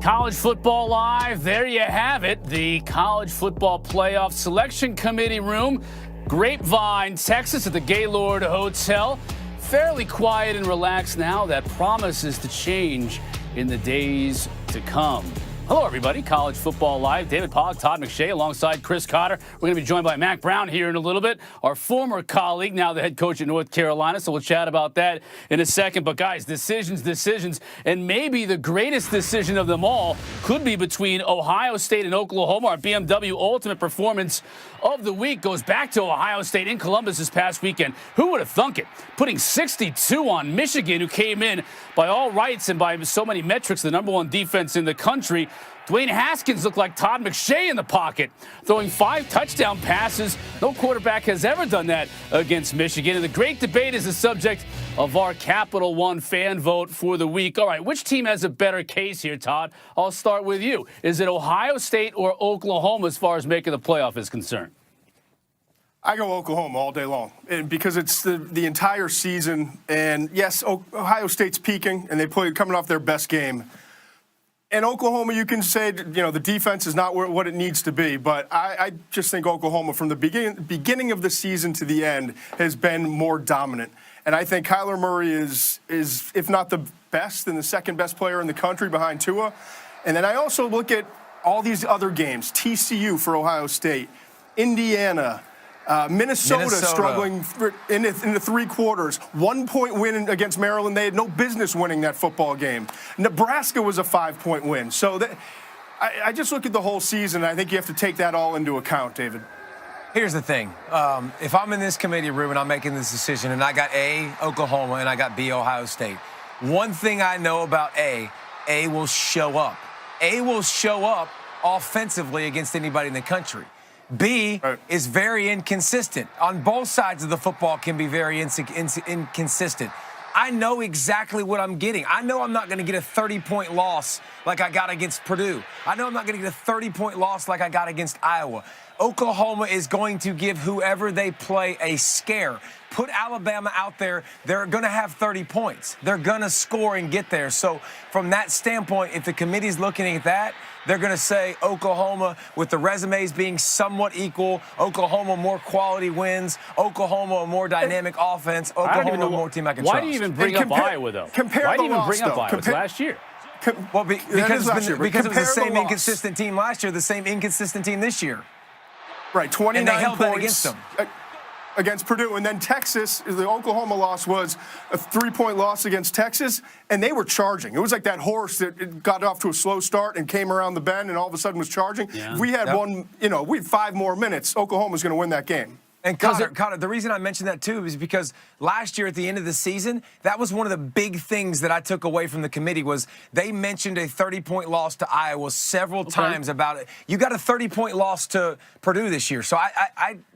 College Football Live, there you have it. The College Football Playoff Selection Committee room. Grapevine, Texas at the Gaylord Hotel. Fairly quiet and relaxed now. That promises to change in the days to come. Hello, everybody. College Football Live. David Pollack, Todd McShay, alongside Chris Cotter. We're going to be joined by Mack Brown here in a little bit, our former colleague, now the head coach at North Carolina. So we'll chat about that in a second. But, guys, decisions, and maybe the greatest decision of them all could be between Ohio State and Oklahoma. Our BMW Ultimate Performance of the Week goes back to Ohio State in Columbus this past weekend. Who would have thunk it? Putting 62 on Michigan, who came in by all rights and by so many metrics, the number one defense in the country. Dwayne Haskins looked like Todd McShay in the pocket, throwing 5 touchdown passes. No quarterback has ever done that against Michigan. And the great debate is the subject of our Capital One fan vote for the week. All right, which team has a better case here, Todd? I'll start with you. Is it Ohio State or Oklahoma as far as making the playoff is concerned? I go Oklahoma all day long, and because it's the entire season. And yes, Ohio State's peaking, and they played coming off their best game. And Oklahoma, you can say, the defense is not what it needs to be. But I just think Oklahoma, from the beginning of the season to the end, has been more dominant. And I think Kyler Murray is if not the best, then the second best player in the country behind Tua. And then I also look at all these other games: TCU for Ohio State, Indiana. Minnesota struggling in the 3 quarters. 1-point win against Maryland. They had no business winning that football game. Nebraska was a 5-point win. So I just look at the whole season, and I think you have to take that all into account, David. Here's the thing. If I'm in this committee room and I'm making this decision, and I got A, Oklahoma, and I got B, Ohio State, one thing I know about A will show up. A will show up offensively against anybody in the country. B is very inconsistent. On both sides of the football can be very inconsistent. I know exactly what I'm getting. I know I'm not going to get a 30-point loss like I got against Purdue. I know I'm not going to get a 30-point loss like I got against Iowa. Oklahoma is going to give whoever they play a scare. Put Alabama out there, they're going to have 30 points. They're going to score and get there. So from that standpoint, if the committee's looking at that, they're going to say Oklahoma, with the resumes being somewhat equal, Oklahoma more quality wins, Oklahoma a more dynamic offense, Oklahoma a more team I can trust. Why do you even bring up Iowa, though? Why do you even bring up Iowa? It's last year. Well, because it was the same inconsistent team last year, the same inconsistent team this year. Right, 29 and they held points that against them. Against Purdue. And then Texas, the Oklahoma loss was a 3-point loss against Texas, and they were charging. It was like that horse that got off to a slow start and came around the bend and all of a sudden was charging. Yeah. If we had we had 5 more minutes, Oklahoma's going to win that game. And Connor, the reason I mentioned that, too, is because last year at the end of the season, that was one of the big things that I took away from the committee was they mentioned a 30-point loss to Iowa several times about it. You got a 30-point loss to Purdue this year. So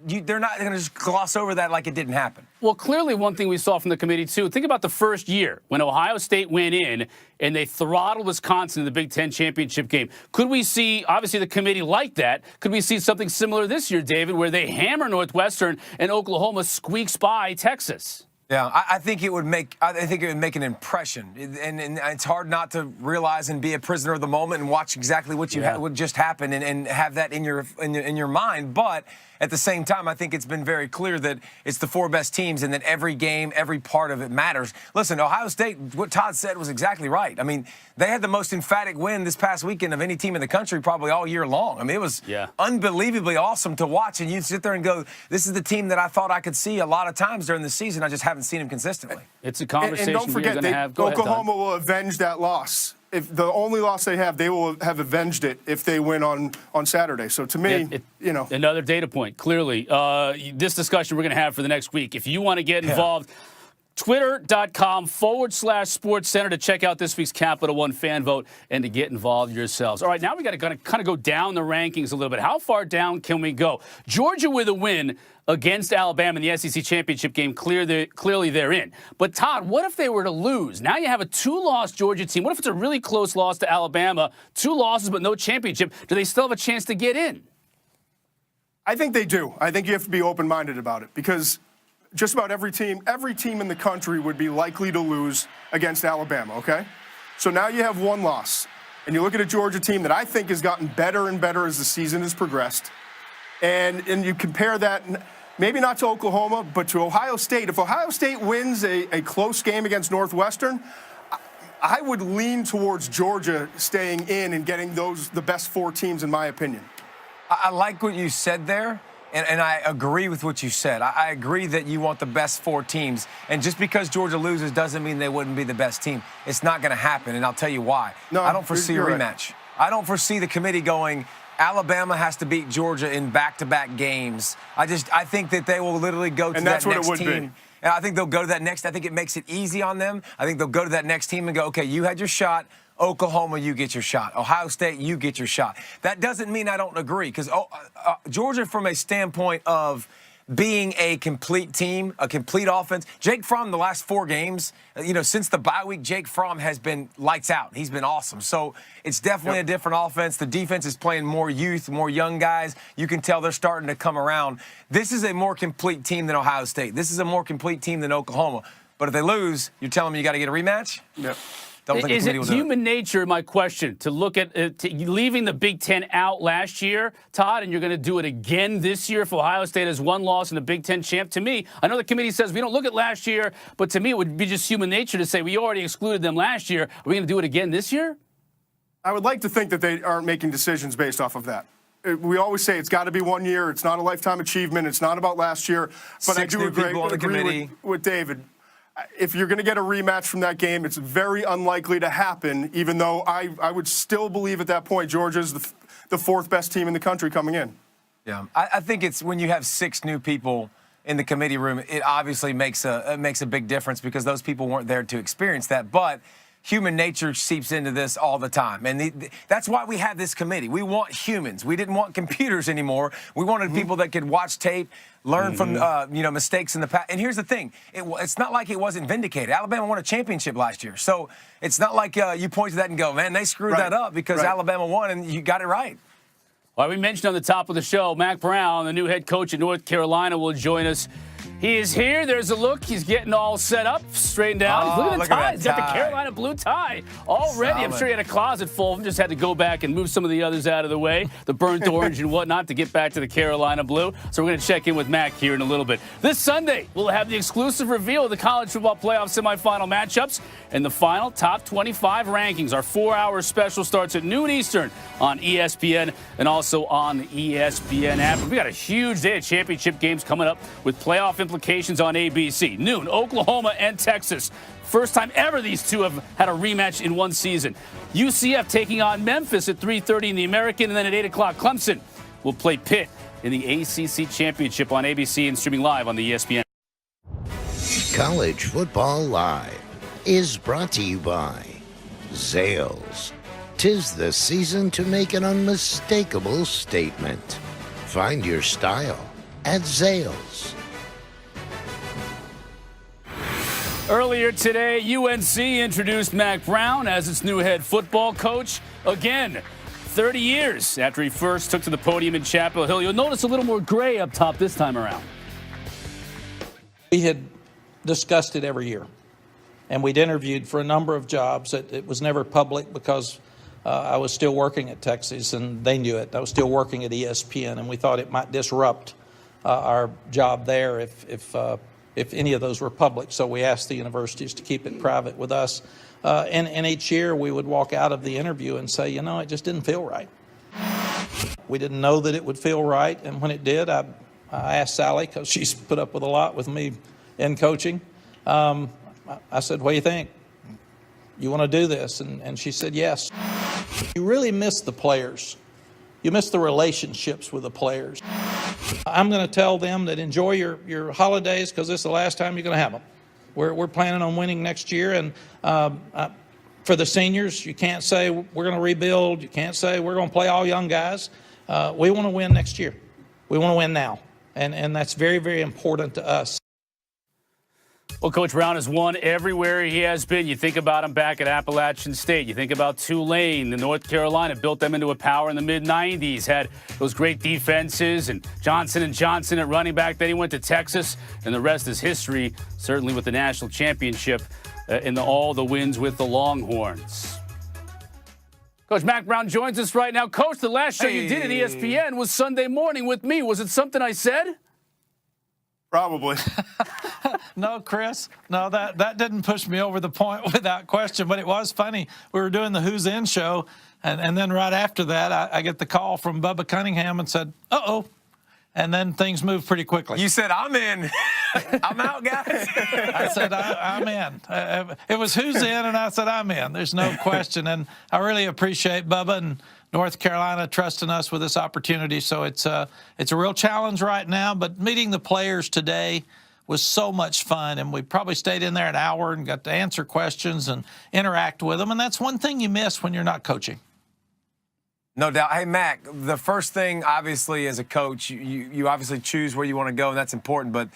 they're not going to just gloss over that like it didn't happen. Well, clearly one thing we saw from the committee, too, think about the first year when Ohio State went in and they throttled Wisconsin in the Big Ten championship game. Could we see, obviously the committee liked that, could we see something similar this year, David, where they hammer Northwestern and Oklahoma squeaks by Texas? Yeah, I think it would make an impression, and it's hard not to realize and be a prisoner of the moment and watch exactly what what just happened and have that in your mind. But at the same time, I think it's been very clear that it's the 4 best teams and that every game, every part of it matters. Listen, Ohio State, what Todd said was exactly right. I mean, they had the most emphatic win this past weekend of any team in the country probably all year long. I mean, it was unbelievably awesome to watch, and you'd sit there and go, this is the team that I thought I could see a lot of times during the season. I just haven't seen him consistently. It's a conversation and don't forget, we're going to have. Oklahoma will avenge that loss. If the only loss they have, they will have avenged it if they win on Saturday. So to me, another data point. Clearly, this discussion we're going to have for the next week. If you want to get involved, Twitter.com/SportsCenter to check out this week's Capital One fan vote and to get involved yourselves. All right, now we got to kind of go down the rankings a little bit. How far down can we go? Georgia with a win against Alabama in the SEC championship game. Clearly they're in. But, Todd, what if they were to lose? Now you have a 2-loss Georgia team. What if it's a really close loss to Alabama? 2 losses but no championship. Do they still have a chance to get in? I think they do. I think you have to be open-minded about it because just about every team in the country would be likely to lose against Alabama, okay? So now you have 1 loss. and you look at a Georgia team that I think has gotten better and better as the season has progressed, and you compare that, maybe not to Oklahoma, but to Ohio State. If Ohio State wins a close game against Northwestern, I would lean towards Georgia staying in and getting the best 4 teams, in my opinion. I like what you said there, and I agree with what you said. I agree that you want the best 4 teams, and just because Georgia loses doesn't mean they wouldn't be the best team. It's not going to happen, and I'll tell you why. No, I don't foresee a rematch. Right. I don't foresee the committee going, Alabama has to beat Georgia in back-to-back games. I think that they will literally go to that next team. And I think they'll go to that next. I think it makes it easy on them. I think they'll go to that next team and go, okay, you had your shot. Oklahoma, you get your shot. Ohio State, you get your shot. That doesn't mean I don't agree, because Georgia, from a standpoint of being a complete team, a complete offense, Jake Fromm, the last 4 games, since the bye week, Jake Fromm has been lights out. He's been awesome. So it's definitely a different offense. The defense is playing more youth, more young guys. You can tell they're starting to come around. This is a more complete team than Ohio State. This is a more complete team than Oklahoma. But if they lose, you're telling me you got to get a rematch? Yep. Is it human nature, my question, to look at leaving the Big Ten out last year, Todd, and you're going to do it again this year if Ohio State has 1 loss and the Big Ten champ? To me, I know the committee says we don't look at last year, but to me it would be just human nature to say we already excluded them last year. Are we going to do it again this year? I would like to think that they aren't making decisions based off of that. We always say it's got to be 1 year. It's not a lifetime achievement. It's not about last year. But I do agree with David. If you're going to get a rematch from that game, it's very unlikely to happen, even though I would still believe at that point Georgia's the 4th best team in the country coming in. Yeah, I think it's when you have 6 new people in the committee room, it obviously makes a big difference because those people weren't there to experience that. But human nature seeps into this all the time. And that's why we have this committee. We want humans. We didn't want computers anymore. We wanted people that could watch tape, learn from mistakes in the past. And here's the thing. It's not like it wasn't vindicated. Alabama won a championship last year. So it's not like you point to that and go, man, they screwed that up because Alabama won and you got it right. Well, we mentioned on the top of the show, Mack Brown, the new head coach at North Carolina, will join us. He is here. There's a look. He's getting all set up, straightened down. Look at the tie. He's got the Carolina blue tie already. Solid. I'm sure he had a closet full of them. Just had to go back and move some of the others out of the way, the burnt orange and whatnot, to get back to the Carolina blue. So we're going to check in with Mack here in a little bit. This Sunday, we'll have the exclusive reveal of the college football playoff semifinal matchups and the final top 25 rankings. Our 4-hour special starts at noon Eastern on ESPN and also on the ESPN app. We got a huge day of championship games coming up with playoff implications on ABC. Noon, Oklahoma and Texas. First time ever these two have had a rematch in one season. UCF taking on Memphis at 3:30 in the American, and then at 8 o'clock, Clemson will play Pitt in the ACC Championship on ABC and streaming live on the ESPN. College Football Live is brought to you by Zales. 'Tis the season to make an unmistakable statement. Find your style at Zales. Earlier today, UNC introduced Mack Brown as its new head football coach. Again, 30 years after he first took to the podium in Chapel Hill. You'll notice a little more gray up top this time around. We had discussed it every year, and we'd interviewed for a number of jobs. It was never public because I was still working at Texas, and they knew it. I was still working at ESPN, and we thought it might disrupt our job there if any of those were public. So we asked the universities to keep it private with us. And each year we would walk out of the interview and say, it just didn't feel right. We didn't know that it would feel right. And when it did, I asked Sally, because she's put up with a lot with me in coaching. I said, what do you think? You want to do this? And she said, yes. You really miss the players. You miss the relationships with the players. I'm going to tell them that enjoy your holidays because this is the last time you're going to have them. We're planning on winning next year. And for the seniors, you can't say we're going to rebuild. You can't say we're going to play all young guys. We want to win next year. We want to win now. And that's very, very important to us. Well, Coach Brown has won everywhere he has been. You think about him back at Appalachian State. You think about Tulane, the North Carolina, built them into a power in the mid-'90s, had those great defenses, and Johnson & Johnson at running back. Then he went to Texas, and the rest is history, certainly with the national championship and all the wins with the Longhorns. Coach Mack Brown joins us right now. Coach, the last show you did at ESPN was Sunday morning with me. Was it something I said? Probably. No, Chris. No, that didn't push me over the point without question. But it was funny. We were doing the Who's In show, and then right after that, I get the call from Bubba Cunningham and said, uh-oh. And then things moved pretty quickly. You said, I'm in. I'm out, guys. I said, I'm in. It was Who's In, and I said, I'm in. There's no question. And I really appreciate Bubba and North Carolina trusting us with this opportunity. So it's a real challenge right now. But meeting the players today was so much fun. And we probably stayed in there an hour and got to answer questions and interact with them. And that's one thing you miss when you're not coaching. No doubt. Hey, Mac, the first thing, obviously, as a coach, you obviously choose where you want to go, and that's important. But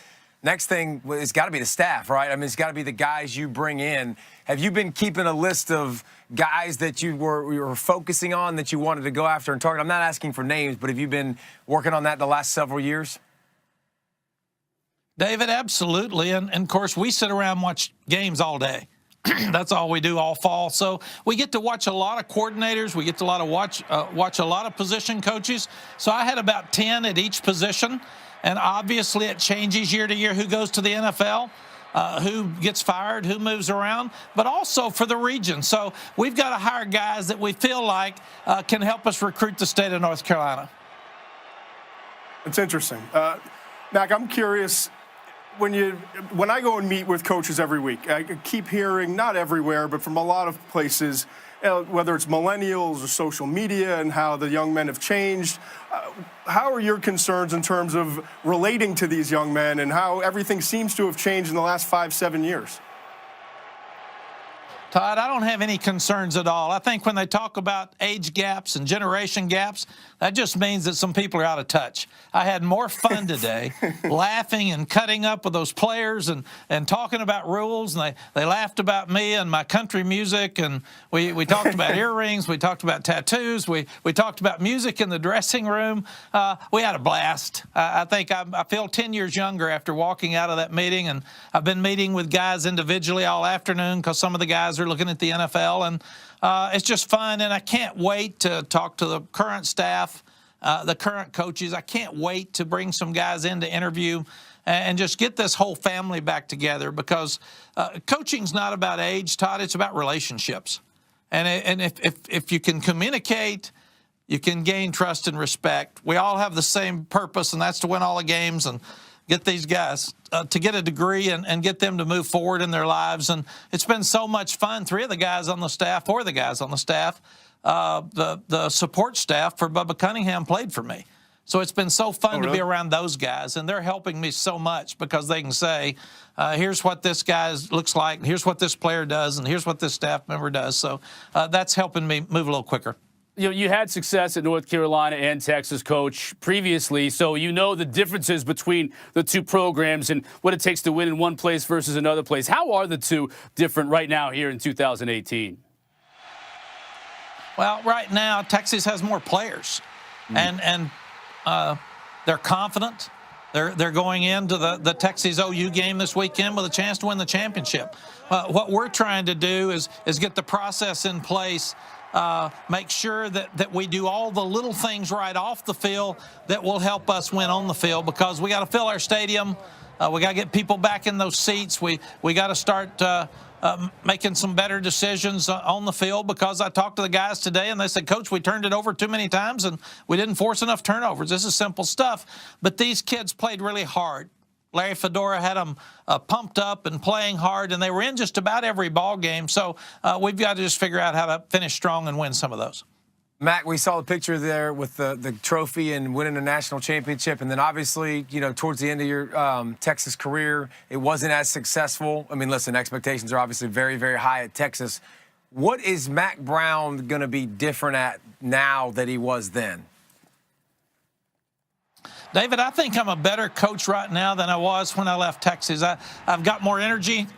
next thing, it's got to be the staff, right? I mean, it's got to be the guys you bring in. Have you been keeping a list of guys that you were focusing on that you wanted to go after and target? I'm not asking for names, but have you been working on that the last several years? David, absolutely. And of course, we sit around and watch games all day. That's all we do all fall. So we get to watch a lot of coordinators. We get to watch a lot of position coaches. So I had about 10 at each position. And obviously it changes year to year who goes to the NFL, who gets fired, who moves around, but also for the region. So we've got to hire guys that we feel like can help us recruit the state of North Carolina. It's interesting. Mac, I'm curious. When I go and meet with coaches every week, I keep hearing, not everywhere, but from a lot of places, whether it's millennials or social media and how the young men have changed. How are your concerns in terms of relating to these young men and how everything seems to have changed in the last 5-7 years? Todd, I don't have any concerns at all. I think when they talk about age gaps and generation gaps, that just means that some people are out of touch. I had more fun today laughing and cutting up with those players and talking about rules, and they laughed about me and my country music, and we talked about earrings, we talked about tattoos, we talked about music in the dressing room. We had a blast. I think I feel 10 years younger after walking out of that meeting, and I've been meeting with guys individually all afternoon because some of the guys are looking at the NFL, and it's just fun, and I can't wait to talk to the current staff, the current coaches. I can't wait to bring some guys in to interview and just get this whole family back together, because coaching's not about age, Todd. It's about relationships, and if you can communicate, you can gain trust and respect. We all have the same purpose, and that's to win all the games and get these guys to get a degree and get them to move forward in their lives. And it's been so much fun. 3 of the guys on the staff, 4 of the guys on the staff, the support staff for Bubba Cunningham played for me. So it's been so fun to be around those guys, and they're helping me so much because they can say, here's what this guy looks like, here's what this player does, and here's what this staff member does. So that's helping me move a little quicker. You know, you had success at North Carolina and Texas, Coach, previously, so you know the differences between the two programs and what it takes to win in one place versus another place. How are the two different right now here in 2018? Well, right now, Texas has more players, and they're confident. They're going into the Texas OU game this weekend with a chance to win the championship. What we're trying to do is get the process in place. Make sure that we do all the little things right off the field that will help us win on the field, because we got to fill our stadium. We got to get people back in those seats. We got to start making some better decisions on the field, because I talked to the guys today and they said, Coach, we turned it over too many times and we didn't force enough turnovers. This is simple stuff. But these kids played really hard. Larry Fedora had them pumped up and playing hard, and they were in just about every ball game. So we've got to just figure out how to finish strong and win some of those. Mac, we saw the picture there with the trophy and winning a national championship, and then obviously, you know, towards the end of your Texas career, it wasn't as successful. I mean, listen, expectations are obviously very, very high at Texas. What is Mack Brown going to be different at now that he was then? David, I think I'm a better coach right now than I was when I left Texas. I've got more energy.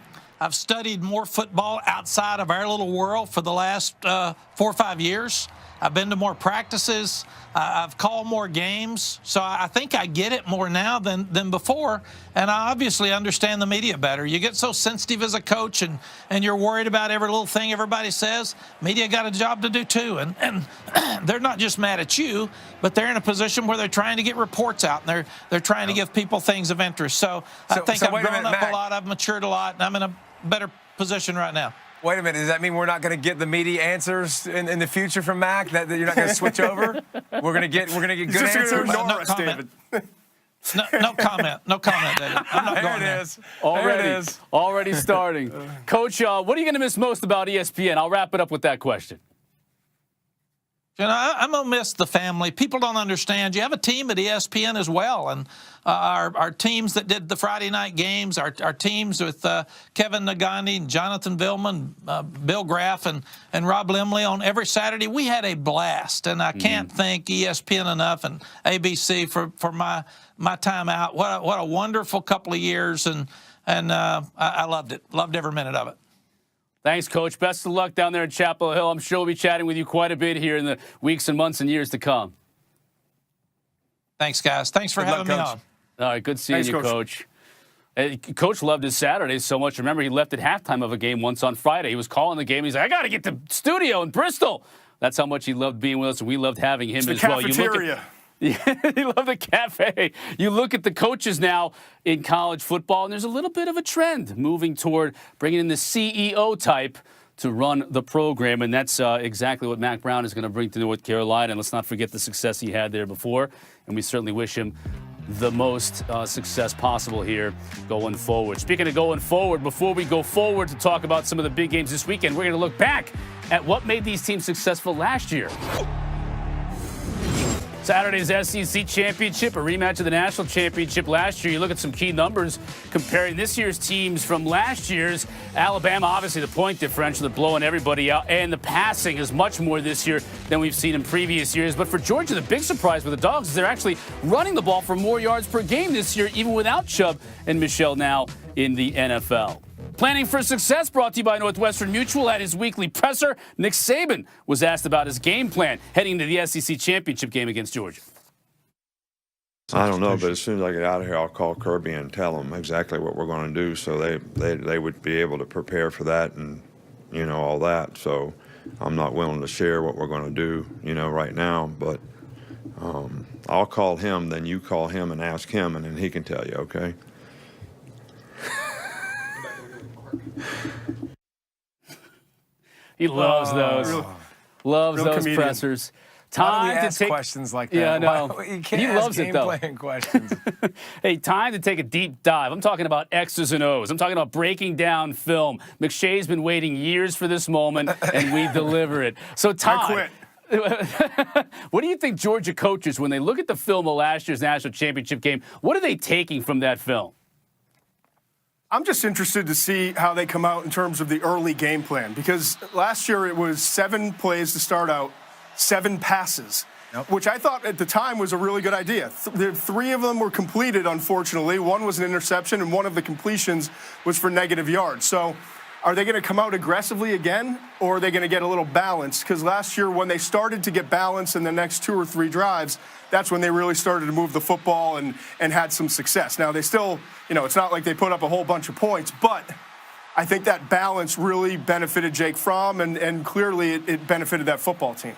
I've studied more football outside of our little world for the last 4 or 5 years. I've been to more practices. I've called more games. So I think I get it more now than before. And I obviously understand the media better. You get so sensitive as a coach and you're worried about every little thing everybody says. Media got a job to do too. And they're not just mad at you, but they're in a position where they're trying to get reports out and they're trying to give people things of interest. So I think I've grown up a lot. I've matured a lot, and I'm in a better position right now. Wait a minute. Does that mean we're not going to get the media answers in the future from Mac? That you're not going to switch over? We're going to get good answers. No comment. No comment. No comment, David. I'm not going there. Already starting. Coach, what are you going to miss most about ESPN? I'll wrap it up with that question. You know, I'm going to miss the family. People don't understand. You have a team at ESPN as well. And our teams that did the Friday night games, our teams with Kevin Nagandi and Jonathan Vilman, Bill Graff, and Rob Limley on every Saturday, we had a blast. And I can't thank ESPN enough and ABC for my time out. What a wonderful couple of years. And I loved it. Loved every minute of it. Thanks, Coach. Best of luck down there in Chapel Hill. I'm sure we'll be chatting with you quite a bit here in the weeks and months and years to come. Thanks, guys. Thanks for having me on. All right, good seeing you, Coach. Coach loved his Saturdays so much. Remember, he left at halftime of a game once on Friday. He was calling the game. He's like, I got to get to studio in Bristol. That's how much he loved being with us, and we loved having him as well. Cafeteria. Yeah, he loved the cafe. You look at the coaches now in college football, and there's a little bit of a trend moving toward bringing in the CEO type to run the program, and that's exactly what Mack Brown is going to bring to North Carolina. And let's not forget the success he had there before, and we certainly wish him the most success possible here going forward. Speaking of going forward, before we go forward to talk about some of the big games this weekend, we're going to look back at what made these teams successful last year. Saturday's SEC Championship, a rematch of the National Championship last year. You look at some key numbers comparing this year's teams from last year's. Alabama, obviously the point differential, they're blowing everybody out, and the passing is much more this year than we've seen in previous years. But for Georgia, the big surprise with the Dogs is they're actually running the ball for more yards per game this year, even without Chubb and Michelle now in the NFL. Planning for success brought to you by Northwestern Mutual. At his weekly presser, Nick Saban was asked about his game plan heading into the SEC Championship game against Georgia. I don't know, but as soon as I get out of here, I'll call Kirby and tell them exactly what we're going to do, so they would be able to prepare for that and, you know, all that. So I'm not willing to share what we're going to do, you know, right now, but I'll call him, then you call him and ask him, and then he can tell you, okay? He loves those. Loves those comedian. Pressers. Time to take questions like that. Yeah, I know. You can't he ask loves it, though. game-plan questions. Hey, time to take a deep dive. I'm talking about X's and O's. I'm talking about breaking down film. McShay's been waiting years for this moment, and we deliver it. So, Todd, what do you think Georgia coaches, when they look at the film of last year's national championship game, what are they taking from that film? I'm just interested to see how they come out in terms of the early game plan, because last year it was 7 plays to start out, 7 passes, which I thought at the time was a really good idea. 3 of them were completed, unfortunately. 1 was an interception, and 1 of the completions was for negative yards. So are they going to come out aggressively again, or are they going to get a little balance? Because last year when they started to get balance in the next 2 or 3 drives, that's when they really started to move the football and had some success. Now, they still, you know, it's not like they put up a whole bunch of points, but I think that balance really benefited Jake Fromm, and clearly it benefited that football team.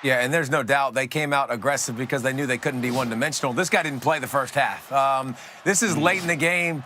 Yeah, and there's no doubt they came out aggressive because they knew they couldn't be one-dimensional. This guy didn't play the first half. This is late in the game.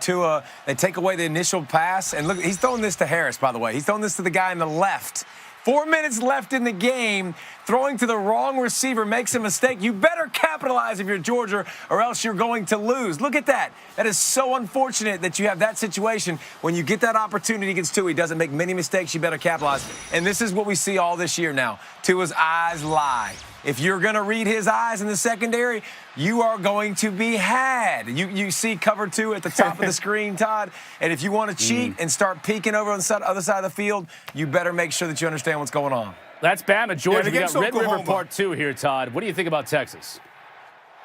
They take away the initial pass. And look, he's throwing this to Harris, by the way. He's throwing this to the guy on the left. 4 minutes left in the game, throwing to the wrong receiver makes a mistake. You better capitalize if you're Georgia, or else you're going to lose. Look at that. That is so unfortunate that you have that situation. When you get that opportunity against Tua, he doesn't make many mistakes. You better capitalize. And this is what we see all this year now. Tua's eyes lie. If you're going to read his eyes in the secondary, you are going to be had. You see cover 2 at the top of the screen, Todd. And if you want to cheat and start peeking over on the other side of the field, you better make sure that you understand what's going on. That's Bama, Georgia. We got Red Oklahoma. River Part 2 here, Todd. What do you think about Texas?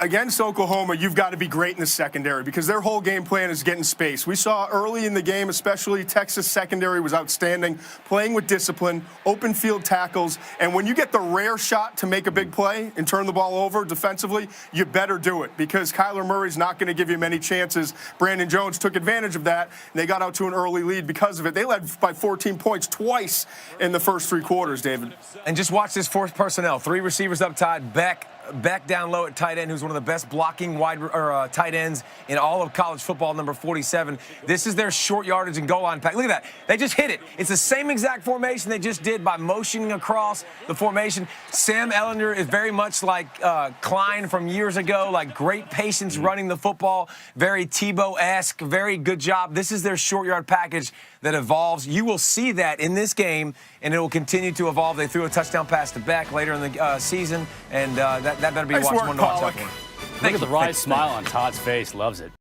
against Oklahoma, you've got to be great in the secondary because their whole game plan is getting space. We saw early in the game, especially Texas secondary was outstanding, playing with discipline, open field tackles, and when you get the rare shot to make a big play and turn the ball over defensively, you better do it because Kyler Murray's not going to give you many chances. Brandon Jones took advantage of that, and they got out to an early lead because of it. They led by 14 points twice in the first 3 quarters, David. And just watch this fourth personnel. 3 receivers up tight, Beck down low at tight end, who's one of the best blocking tight ends in all of college football, number 47. This is their short yardage and goal line pack. Look at that. They just hit it. It's the same exact formation they just did by motioning across the formation. Sam Ehlinger is very much like Klein from years ago, like great patience running the football, very Tebow-esque, very good job. This is their short yard package that evolves. You will see that in this game, and it will continue to evolve. They threw a touchdown pass to Beck later in the season, and that better be Nice one work, to watch out Pollock. for. Look at the wry smile on Todd's face. Loves it.